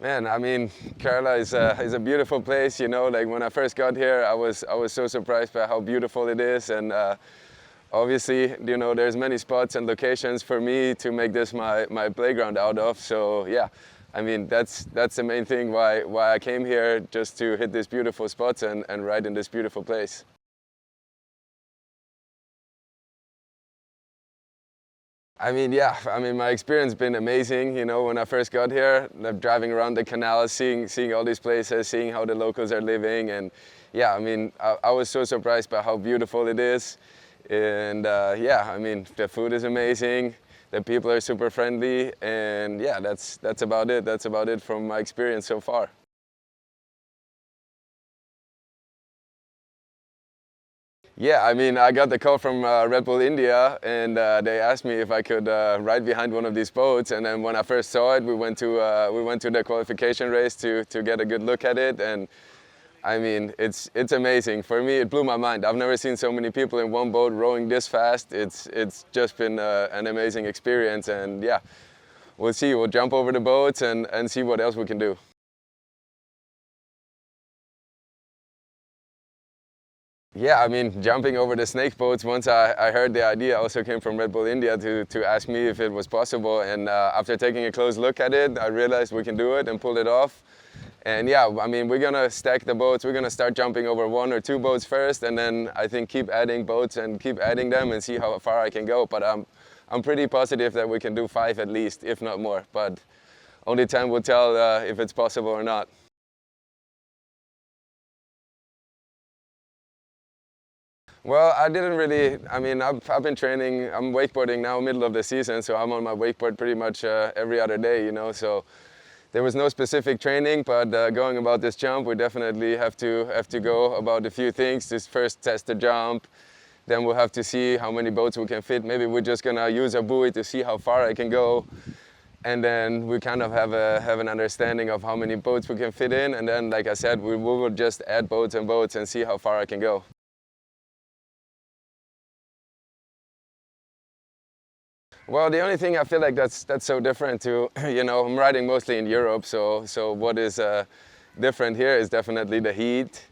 Man, I mean, Kerala is a beautiful place. You know, like when I first got here, I was so surprised by how beautiful it is, and obviously, you know, there's many spots and locations for me to make this my playground out of. So yeah, I mean, that's the main thing why I came here, just to hit these beautiful spots and ride in this beautiful place. I mean, yeah, I mean, my experience been amazing. You know, when I first got here, like, driving around the canal, seeing all these places, seeing how the locals are living, and yeah, I mean, I was so surprised by how beautiful it is, and yeah, I mean, the food is amazing, the people are super friendly, and yeah, that's about it. That's about it from my experience so far. Yeah, I mean, I got the call from Red Bull India, and they asked me if I could ride behind one of these boats. And then when I first saw it, we went to the qualification race to get a good look at it. And I mean, it's amazing. For me, it blew my mind. I've never seen so many people in one boat rowing this fast. It's just been an amazing experience. And yeah, we'll see. We'll jump over the boats and see what else we can do. Yeah, I mean, jumping over the snake boats, once I heard the idea, also came from Red Bull India to ask me if it was possible. And after taking a close look at it, I realized we can do it and pull it off. And yeah, I mean, we're going to stack the boats. We're going to start jumping over one or two boats first, and then I think keep adding boats and keep adding them and see how far I can go. But I'm pretty positive that we can do 5 at least, if not more. But only time will tell if it's possible or not. Well, I didn't really, I mean, I've been training, I'm wakeboarding now, middle of the season, so I'm on my wakeboard pretty much every other day, you know, so there was no specific training, but going about this jump, we definitely have to go about a few things. Just first test the jump, then we'll have to see how many boats we can fit. Maybe we're just gonna use a buoy to see how far I can go, and then we kind of have an understanding of how many boats we can fit in, and then, like I said, we will just add boats and boats and see how far I can go. Well, the only thing I feel like that's so different to, you know, I'm riding mostly in Europe, so what is different here is definitely the heat,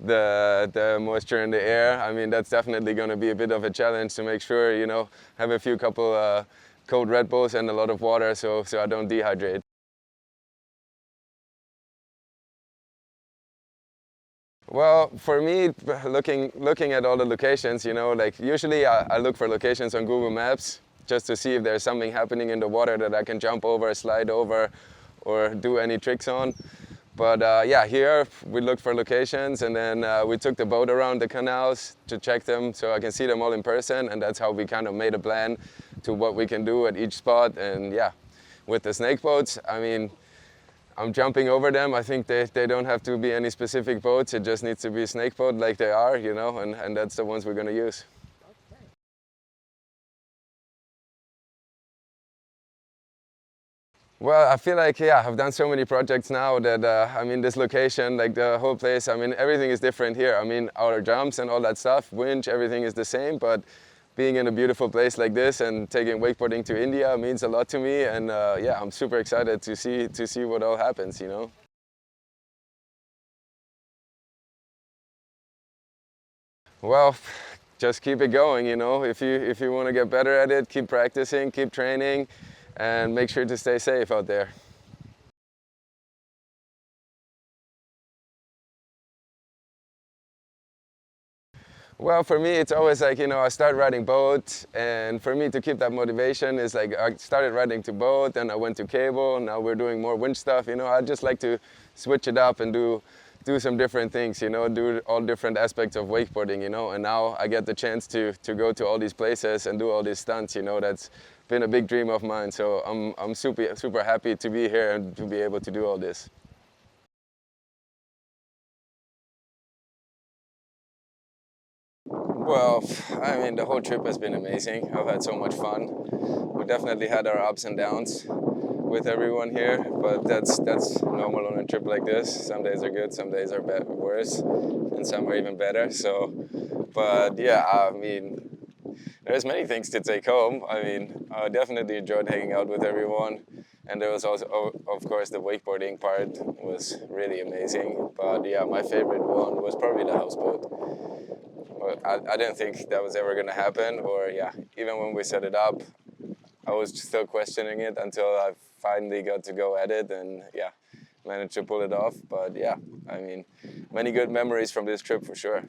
the moisture in the air. I mean, that's definitely going to be a bit of a challenge to make sure, you know, have a few couple cold Red Bulls and a lot of water, so I don't dehydrate. Well, for me, looking at all the locations, you know, like usually I look for locations on Google Maps just to see if there's something happening in the water that I can jump over, slide over, or do any tricks on. But yeah, here we looked for locations, and then we took the boat around the canals to check them so I can see them all in person, and that's how we kind of made a plan to what we can do at each spot. And yeah, with the snake boats, I mean, I'm jumping over them. I think they don't have to be any specific boats. It just needs to be a snake boat like they are, you know, and that's the ones we're going to use. Well, I feel like, yeah, I've done so many projects now that, I mean, this location, like the whole place, I mean, everything is different here. I mean, our jumps and all that stuff, winch, everything is the same, but being in a beautiful place like this and taking wakeboarding to India means a lot to me. And yeah, I'm super excited to see what all happens, you know. Well, just keep it going, you know. If you want to get better at it, keep practicing, keep training, and make sure to stay safe out there. Well, for me, it's always like, you know, I start riding boat, and for me to keep that motivation is like I started riding to boat, then I went to cable, now we're doing more winch stuff, you know. I just like to switch it up and do some different things, you know, do all different aspects of wakeboarding, you know, and now I get the chance to go to all these places and do all these stunts, you know. That's been a big dream of mine, so I'm super happy to be here and to be able to do all this. Well, I mean, the whole trip has been amazing. I've had so much fun. We definitely had our ups and downs with everyone here, but that's normal on a trip like this. Some days are good, some days are worse, and some are even better. So, but yeah, I mean, there's many things to take home. I mean, I definitely enjoyed hanging out with everyone. And there was also, of course, the wakeboarding part was really amazing. But yeah, my favorite one was probably the houseboat. Well, I didn't think that was ever going to happen, or yeah, even when we set it up, I was still questioning it until I finally got to go at it and yeah, managed to pull it off. But yeah, I mean, many good memories from this trip for sure.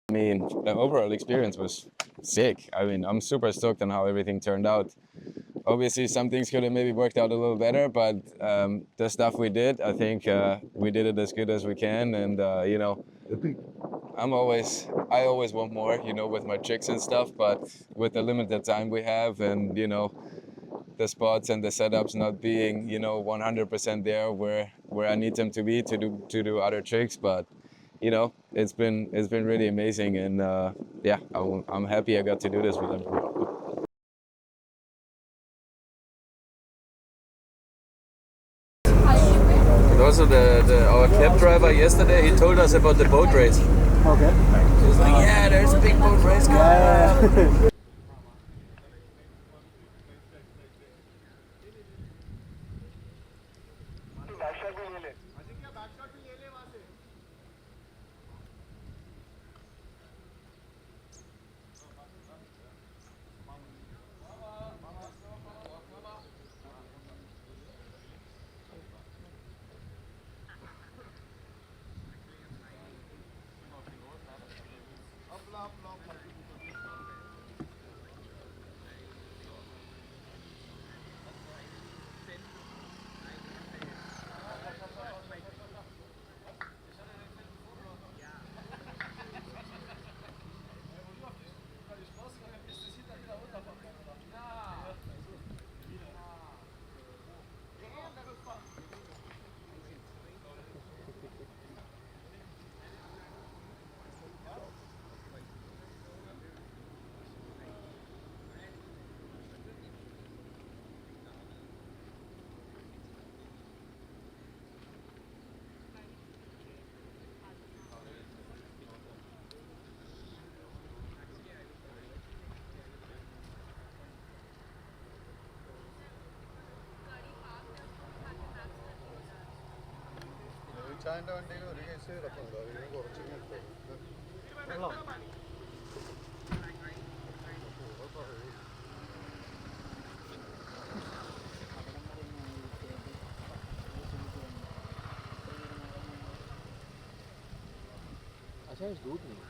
I mean, the overall experience was sick. I mean, I'm super stoked on how everything turned out. Obviously, some things could have maybe worked out a little better, but the stuff we did, I think we did it as good as we can. And you know, I always want more, you know, with my tricks and stuff. But with the limited time we have, and you know, the spots and the setups not being, you know, 100% there where I need them to be to do other tricks, but you know, it's been really amazing, and yeah, I'm happy I got to do this with them. And also our cab driver yesterday, he told us about the boat race. Okay. He was like, yeah, there's a big boat race coming up. ചായൻ്റെ വണ്ടിയിൽ ഒരു case കിടപ്പുണ്ട് അതിന് കുറച്ച് വെള്ളം अच्छा इस दूध नहीं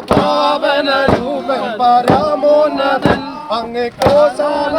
പാവന രൂപം പരമോന്നതൻ അങ്ങേ കോശാല